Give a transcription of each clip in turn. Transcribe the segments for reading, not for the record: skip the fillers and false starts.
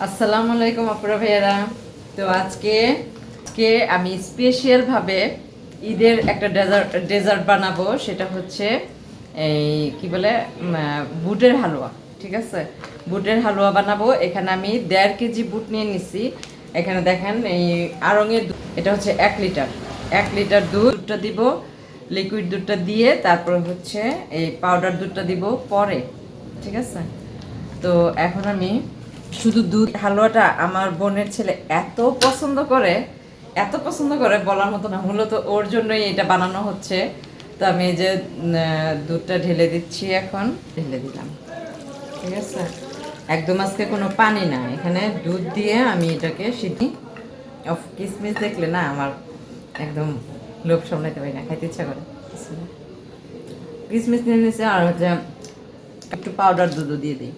আসসালামু আলাইকুম আপুরা ভাইয়ারা। তো আজকে আজকে আমি স্পেশাল ভাবে ঈদের একটা ডেজার্ট বানাবো। সেটা হচ্ছে এই কি বলে বুটের হালুয়া। ঠিক আছে, বুটের হালুয়া বানাবো। এখানে আমি 1.5 কেজি বুট নিয়ে নিছি। এখানে দেখেন এই আড়ঙের এটা হচ্ছে 1 লিটার। 1 লিটার দুধটা দিব, লিকুইড দুধটা দিয়ে তারপর হচ্ছে এই পাউডার দুধটা দিব পরে। ঠিক আছে, তো এখন আমি শুধু দুধ হালুয়াটা আমার বোনের ছেলে এত পছন্দ করে বলার মতো না। মূলত ওর জন্যই এটা বানানো হচ্ছে। তো আমি এই যে দুধটা ঢেলে দিচ্ছি, এখন ঢেলে দিলাম। ঠিক আছে, একদম আজকে কোনো পানি না, এখানে দুধ দিয়ে আমি এটাকে সিদ্ধি অফ। কিসমিস দেখলে না আমার একদম লোভ সামলাইতে পারি না, খাইতে ইচ্ছা করে। কিসমিস নিয়ে নিচ্ছে, আর হচ্ছে একটু পাউডার দুধও দিয়ে দিই।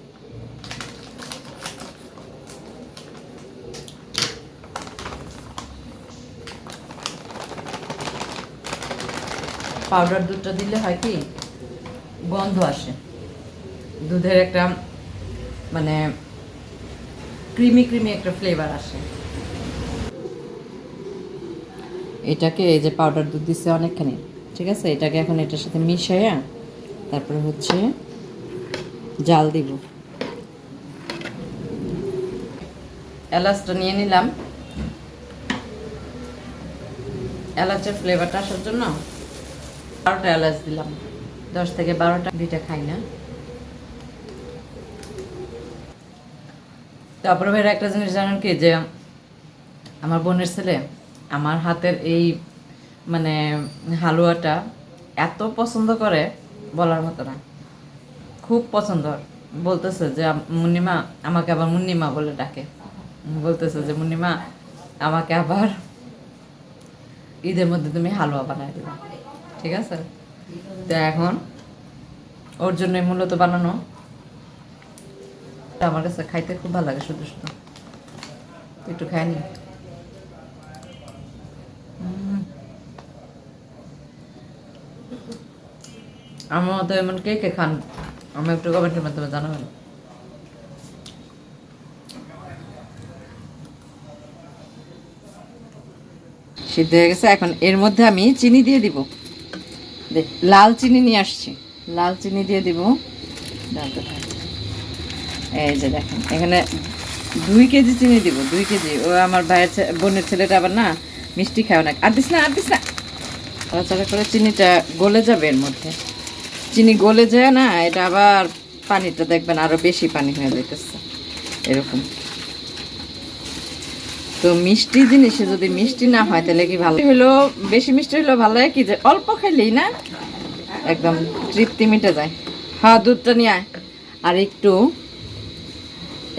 পাউডার দুধটা দিলে হয় কি, গন্ধ আসে, দুধের একটা মানে ক্রিমি ক্রিমি একটা ফ্লেভার আসে। এটাকে এই যে পাউডার দুধ দিচ্ছে অনেকখানি, ঠিক আছে, এটাকে এখন এটার সাথে মিশাইয়া তারপরে হচ্ছে জাল দিব। এলাচটা নিয়ে নিলাম, এলাচের ফ্লেভারটা আসার জন্য 12টা এলাচ দিলাম। 10 থেকে 12টা, দুইটা খাই না। তারপরে ভাইরা একটা জিনিস জানেন কি, যে আমার বোনের ছেলে আমার হাতের এই মানে হালুয়াটা এত পছন্দ করে বলার মতো না, খুব পছন্দ। বলতেছে যে মুন্নিমা, আমাকে আবার মুন্নিমা বলে ডাকে। বলতেছে যে মুন্নিমা, আমাকে আবার ঈদের মধ্যে তুমি হালুয়া বানায় দেবে। ঠিক আছে, তো এখন ওর জন্যই মূলত বানানো। আমার কাছে খাইতে খুব ভালো লাগে, শুধু শুধু একটু খাইনি। আমার মতো এমন কে কে খান, আমি একটু কমেন্টের মাধ্যমে জানাবেন। সিদ্ধ হয়ে গেছে, এখন এর মধ্যে আমি চিনি দিয়ে দিব। লাল চিনি নিয়ে আসছি, লাল চিনি দিয়ে দিব। এই যে দেখেন, এখানে 2 কেজি চিনি দিব, 2 কেজি। ও আমার ভাইয়ের বোনের ছেলেটা আবার না মিষ্টি খায় না। আর দিস না, আর দিস না, তাছাড়া করে চিনিটা গলে যাবে এর মধ্যে। চিনি গলে যায় না, এটা আবার পানিটা দেখবেন আরো বেশি পানি হয়ে যাইতেছে এরকম। তো মিষ্টি জিনিসে যদি মিষ্টি না হয় তাহলে কি ভালো হলো, বেশি মিষ্টি হলেও ভালো হয় কি, যে অল্প খাইলেই না একদম তৃপ্তি মিটে যায়। হ্যাঁ, দুধটা নিয়ে আয়। আর একটু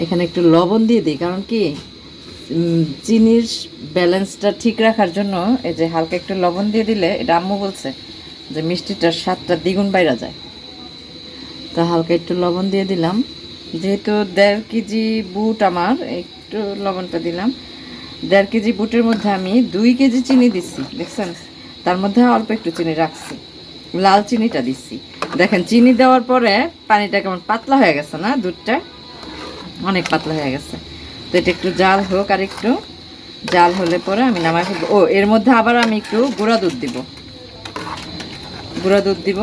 এখানে একটু লবণ দিয়ে দিই, কারণ কি চিনির ব্যালেন্সটা ঠিক রাখার জন্য এই যে হালকা একটু লবণ দিয়ে দিলে, এটা আম্মু বলছে যে মিষ্টিটার স্বাদটা দ্বিগুণ বাইরা যায়। তো হালকা একটু লবণ দিয়ে দিলাম, যেহেতু 1.5 কেজি বুট আমার, একটু লবণটা দিলাম। 1.5 কেজি বুটের মধ্যে আমি 2 কেজি চিনি দিচ্ছি, দেখছেন, তার মধ্যে অল্প একটু চিনি রাখছি, লাল চিনিটা দিচ্ছি। দেখেন চিনি দেওয়ার পরে পানিটা কেমন পাতলা হয়ে গেছে না, দুধটা অনেক পাতলা হয়ে গেছে। তো এটা একটু জাল হোক, আর একটু জাল হলে পরে আমি নামাই ফেলবো। ও, এর মধ্যে আবার আমি একটু গুঁড়া দুধ দিব, গুঁড়া দুধ দিব।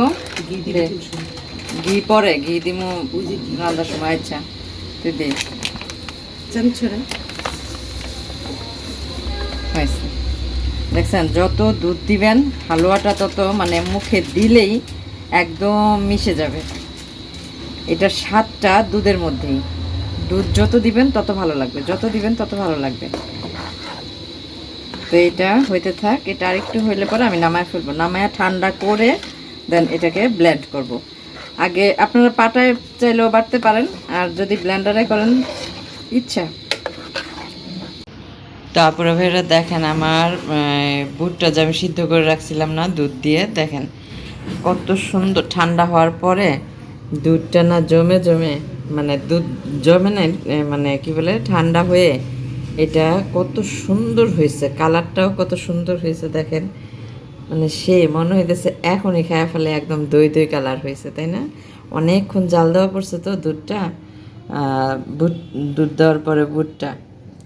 ঘি পরে ঘি দিমু রান্নার সময়। আচ্ছা, তুই দে চামচরে হয়েছে। দেখছেন, যত দুধ দিবেন হালুয়াটা তত মানে মুখে দিলেই একদম মিশে যাবে। এটার স্বাদটা দুধের মধ্যেই, দুধ যত দিবেন তত ভালো লাগবে, যত দিবেন তত ভালো লাগবে। তো এটা হইতে থাক, এটা আরেকটু হইলে পরে আমি নামায় ফেলবো, নামায় ঠান্ডা করে দেন এটাকে ব্লেন্ড করব। আগে আপনারা পাটায় চাইলেও বাটতে পারেন, আর যদি ব্লেন্ডারে করেন ইচ্ছা। তারপরে ভাইরা দেখেন আমার বুটটা যে আমি সিদ্ধ করে রাখছিলাম না দুধ দিয়ে, দেখেন কত সুন্দর ঠান্ডা হওয়ার পরে দুধটা না জমে জমে, মানে দুধ জমে না, মানে কি বলে ঠান্ডা হয়ে এটা কত সুন্দর হয়েছে, কালারটাও কত সুন্দর হয়েছে দেখেন। মানে সে মনে হইতেছে এখনই খায় ফেলে, একদম দই দই কালার হয়েছে, তাই না? অনেকক্ষণ জাল দেওয়া পড়ছে তো দুধটা, বুট দুধ দেওয়ার পরে বুটটা,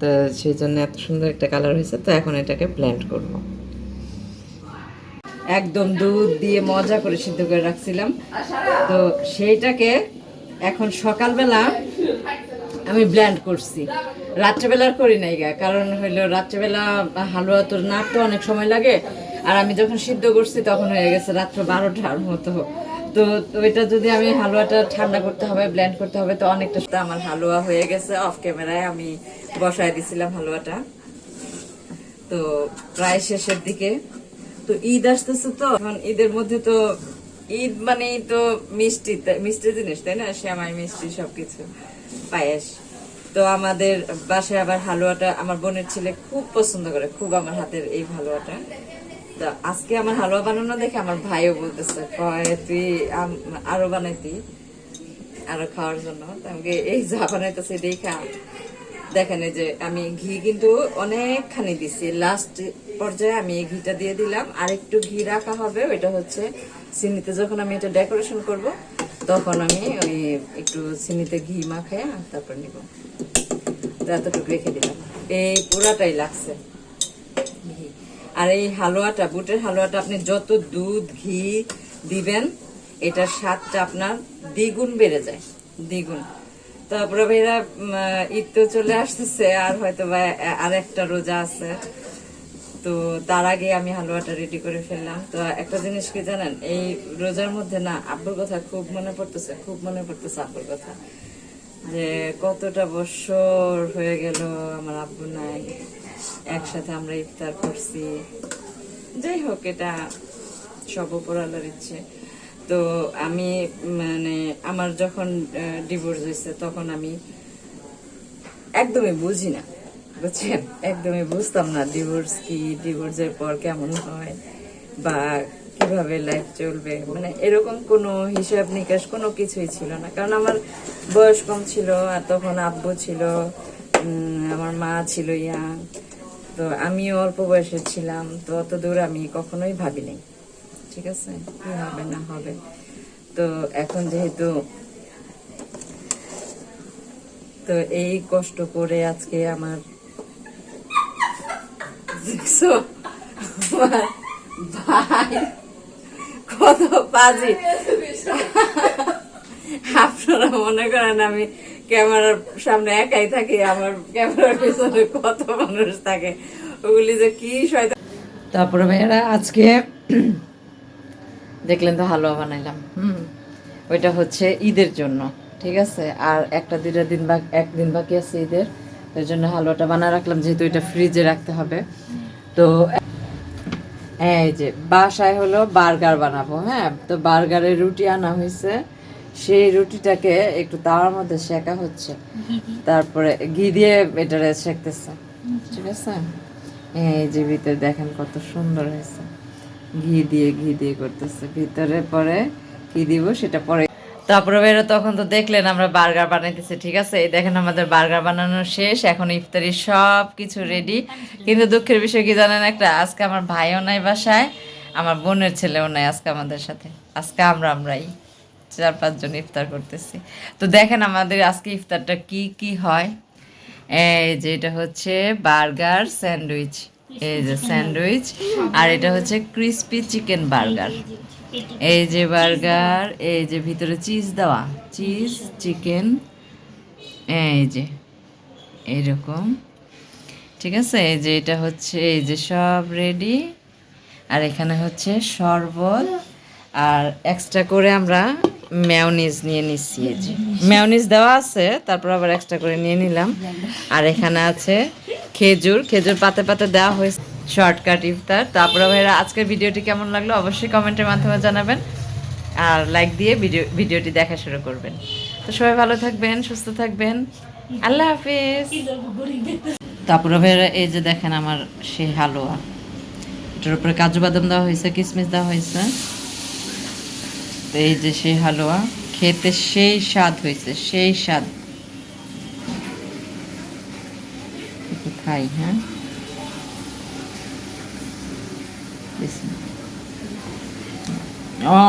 তো সেই জন্য এত সুন্দর একটা কালার হয়েছে। তো এখন এটাকে ব্লেন্ড করব। একদম দুধ দিয়ে মজা করে সিদ্ধ করে রাখছিলাম, তো সেইটাকে এখন সকালবেলা আমি ব্লেন্ড করছি, রাত্রেবেলা করি নাই গা, কারণ হইলো রাত্রেবেলা হালুয়া তো নাড়তে অনেক সময় লাগে, আর আমি যখন সিদ্ধ করছি তখন হয়ে গেছে রাত্র 12টার মতো। তো ওইটা যদি আমি হালুয়াটা ঠান্ডা করতে হবে, ব্লেন্ড করতে হবে, তো অনেকটা আমার হালুয়া হয়ে গেছে। অফ ক্যামেরায় আমি বসায় দিছিলাম হালুয়াটা, তো প্রায় শেষের দিকে। তো ঈদ আসতেছে, তো এখন ঈদের মধ্যে তো ঈদ মানেই তো মিষ্টি, মিষ্টি জিনিস, তাই না? শ্যামাই মিষ্টি সবকিছু, পায়েস। তো আমাদের বাসায় আবার হালুয়াটা আমার বোনের ছেলে খুব পছন্দ করে, খুব আমার হাতের এই হালুয়াটা। তো আজকে আমার হালুয়া বানানো দেখে আমার ভাইও বলতেছে, কয় তুই আরো বানাইতি, আরো খাওয়ার জন্য। আমাকে এই যা বানাইতেছে এটাই খা। দেখেন এই যে আমি ঘি কিন্তু অনেকখানি দিছি, লাস্ট পর্যায়ে আমি এই ঘিটা দিয়ে দিলাম। আর একটু ঘি রাখা হবে, ওইটা হচ্ছে চিনিতে যখন আমি এটা ডেকোরেশন করব তখন আমি ওই একটু চিনিতে ঘি মাখায় তারপর নিব। এতটুকু রেখে দিলাম, এই পুরাটাই লাগছে ঘি। আর এই হালুয়াটা, বুটের হালুয়াটা আপনি যত দুধ ঘি দিবেন এটার স্বাদটা আপনার দ্বিগুণ বেড়ে যায়, দ্বিগুণ। তারপরে ভাইরা ঈদ তো চলে আসতেছে, আর হয়তো বা আর একটা রোজা আছে, তো তার আগে আমি হালুয়াটা রেডি করে ফেললাম। তো একটা জিনিস কি জানেন, এই রোজার মধ্যে না আব্বুর কথা খুব মনে পড়তেছে, খুব মনে পড়তেছে আব্বুর কথা, যে কতটা বছর হয়ে গেল আমার আব্বু নাই, একসাথে আমরা ইফতার করছি। যাই হোক, এটা সব উপর আল্লাহর ইচ্ছে। তো আমি মানে আমার যখন ডিভোর্স হয়েছে তখন আমি একদমই বুঝি না, বুঝছেন, একদমই বুঝতাম না ডিভোর্স কি, ডিভোর্সের পর কেমন হয়, বা কিভাবে লাইফ চলবে, মানে এরকম কোনো হিসাব নিকাশ কোনো কিছুই ছিল না। কারণ আমার বয়স কম ছিল, আর তখন আব্বু ছিল, আমার মা ছিল ইয়াং, তো আমিও অল্প বয়সের ছিলাম। তো অত দূর আমি কখনোই ভাবিনি, ঠিক আছে, কি হবে না হবে। তো এখন যেহেতু, তো এই কষ্ট করে আজকে আমার ভাই কত বাজে, আপনারা মনে করেন আমি ক্যামেরার সামনে একাই থাকি, আমার ক্যামেরার পিছনে কত মানুষ থাকে, ওগুলি যে কি শয়তান। তারপরে ভাইয়ারা আজকে দেখলেন তো হালুয়া বানাইলাম, ওইটা হচ্ছে ঈদের জন্য, ঠিক আছে। আর একটা দুইটা দিন বা একদিন বাকি আছে ঈদের, ওই জন্য হালুয়াটা বানা রাখলাম, যেহেতু এটা ফ্রিজে রাখতে হবে। তো এই যে বাসায় হলো বার্গার বানাবো, হ্যাঁ, তো বার্গারের রুটি আনা হয়েছে, সেই রুটিটাকে একটু তাওয়ার মধ্যে সেকা হচ্ছে, তারপরে ঘি দিয়ে এটারে সেকতেছে, ঠিক আছে। এই যে ভিতরে দেখেন কত সুন্দর হয়েছে, ঘি দিয়ে করতেছে ভিতরে, পরে কি দিব সেটা পরে। তারপরে বেরো তখন তো দেখলেন আমরা বার্গার বানাইতেছি, ঠিক আছে। এই দেখেন আমাদের বার্গার বানানো শেষ, এখন ইফতারি সব কিছু রেডি। কিন্তু দুঃখের বিষয় কি জানেন একটা, আজকে আমার ভাইও নাই বাসায়, আমার বোনের ছেলেও নাই আজকে আমাদের সাথে। আজকে আমরাই 4-5 জন ইফতার করতেছি। তো দেখেন আমাদের আজকে ইফতারটা কি কি হয়। এই যে এটা হচ্ছে বার্গার স্যান্ডউইচ, এই যে স্যান্ডউইচ, আর এটা হচ্ছে ক্রিস্পি চিকেন বার্গার। এই যে বার্গার, এই যে ভিতরে চিজ দেওয়া, চিজ চিকেন, এই যে এইরকম, ঠিক আছে। এই যে এটা হচ্ছে, এই যে সব রেডি। আর এখানে হচ্ছে শরবত, আর এক্সট্রা করে আমরা মেয়োনিজ নিয়ে নিচ্ছি, এই যে মেয়োনিজ দেওয়া আছে, তারপর আবার এক্সট্রা করে নিয়ে নিলাম। আর এখানে আছে খেজুর, খেজুর পাতে পাতে দেওয়া হয়েছে, শর্টকাট ইফতার। তারপরে ভাইরা আজকের ভিডিওটি কেমন লাগলো অবশ্যই কমেন্টের মাধ্যমে জানাবেন, আর লাইক দিয়ে ভিডিওটি দেখা শুরু করবেন। তো সবাই ভালো থাকবেন, সুস্থ থাকবেন, আল্লাহ হাফিজ। তারপরে ভাইরা এই যে দেখেন আমার সেই হালুয়া, এটার উপরে কাজু বাদাম দেওয়া হয়েছে, কিশমিশ দেওয়া হয়েছে। তো এই যে সেই হালুয়া, খেতে সেই স্বাদ হয়েছে, সেই স্বাদ। একটু খাই, হ্যাঁ, ও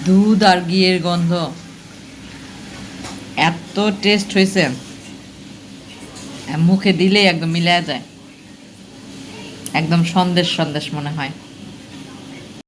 দুধ আর ঘিয়ের গন্ধ এত টেস্ট হয়েছে, মুখে দিলেই একদম মিলে যায়, একদম সন্দেশ সন্দেশ মনে হয়।